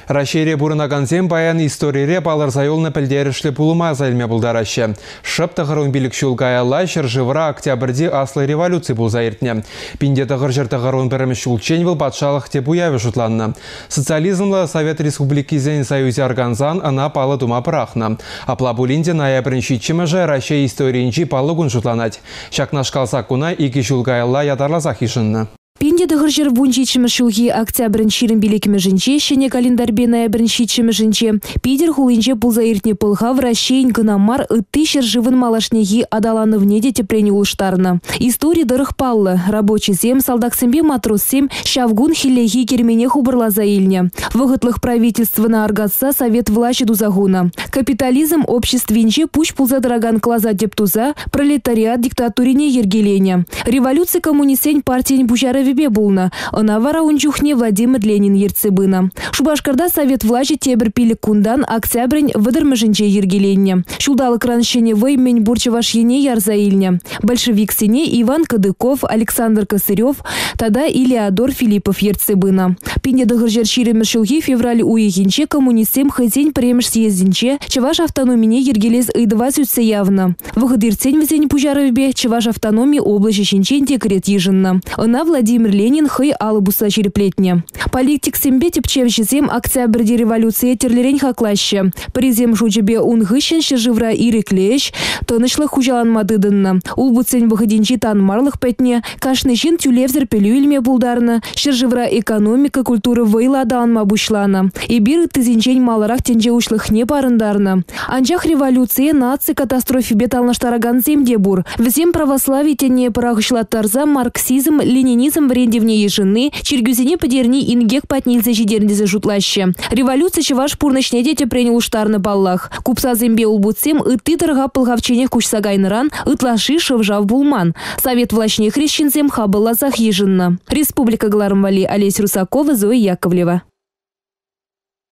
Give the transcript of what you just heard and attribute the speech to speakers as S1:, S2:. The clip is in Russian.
S1: Рашире бурынагансем баян историре баларзайолны пілдерішлі пулыма зайлме бұлдарашы. Шып тағырын билік шулгайалла шыржывыра октябрде аслы революция бұл зайыртне. Пинде тағыр жыр тағырын бірімі шулчен бұл батшалық те буявы жұтланны. Социализмлы Совет Республики Зен Союзе арганзан ана палы дума пырахна. Апла бұлінде ноябрін шитчімі Рашия историинчи палы күн жұтланать. Шакнашкалса куна икі шулгайалла ядарлазақ ишынны.
S2: Пенде дығыржыр вунчичімі шулги октябрін ширін билекімі жінче, шене календарбе ноябрін шитчімі жінче. Пидер хулинче пулзаиртне пылға в Рашейн гынамар ытты шыржывын малашнеги адаланы внеде тепрени улыштарына. История дырых паллы. Рабочий зем, солдаксембе матрос сем, шавгун хилеги кермене хубырла заильня. Выготлых правительствына аргатса совет власти дузагуна. Капитализм общественче пуч пулза дороган клаза дептуза, пролетариат диктатурине ергеленя. Революция коммунистень партиень бужары вебе булна. Она вара унчухне Владимир Ленин ерцебына. Шубашкарда совет власти тебір пилік кундан октябрень выдырмы жінче ергеленне. Шулдалы краншене вой мень бурчевашене ярзаильня. Большевик сене Иван Кадыков, Александр Косырев, тада Илеодор Филиппов ерцебына. Пинде дығыржер ширемі шулги февраль уегенче коммунистем хызень премеш съездинче Чеваш автономине ергелез ыдываз үтсе явно. Выходырцень візень пужары вебе Чеваш автономии облачы шинчен декрет ежинна. Она Владимир Ленин хый алыбуса череплетне. Политик сембе тепчев жезем октябрьде революция терлерень хаклаще. Призем жучебе унгыщен шерживра иреклеш, тонышлы хужалан мадыдынна. Улбуцень выходинчи танмарлых петне, кашны жин тюлевзер пелюильме булдарна, шерживра экономика культуры вейла данма бушлана. И бир тызинчень маларах тенже ушлых не парындарна. Анчах революция нации катастрофе беталнаштараган земде бур. Взем православие тене парахышлаттарза марксизм, ленинизм врендевне ежины, чергюзине подерни ингек патнильзе жидернизе жутлаще. Революция чеваш пурночне дети принял уштарны баллах. Купса зембе улбуцем ытты торга пылгавченех кучсагайныран, ытлаши шывжав булман. Совет влачне хрещензем хабылазах ежинна. Республика Глармвали, Олесь Русакова, Зоя Яковлева.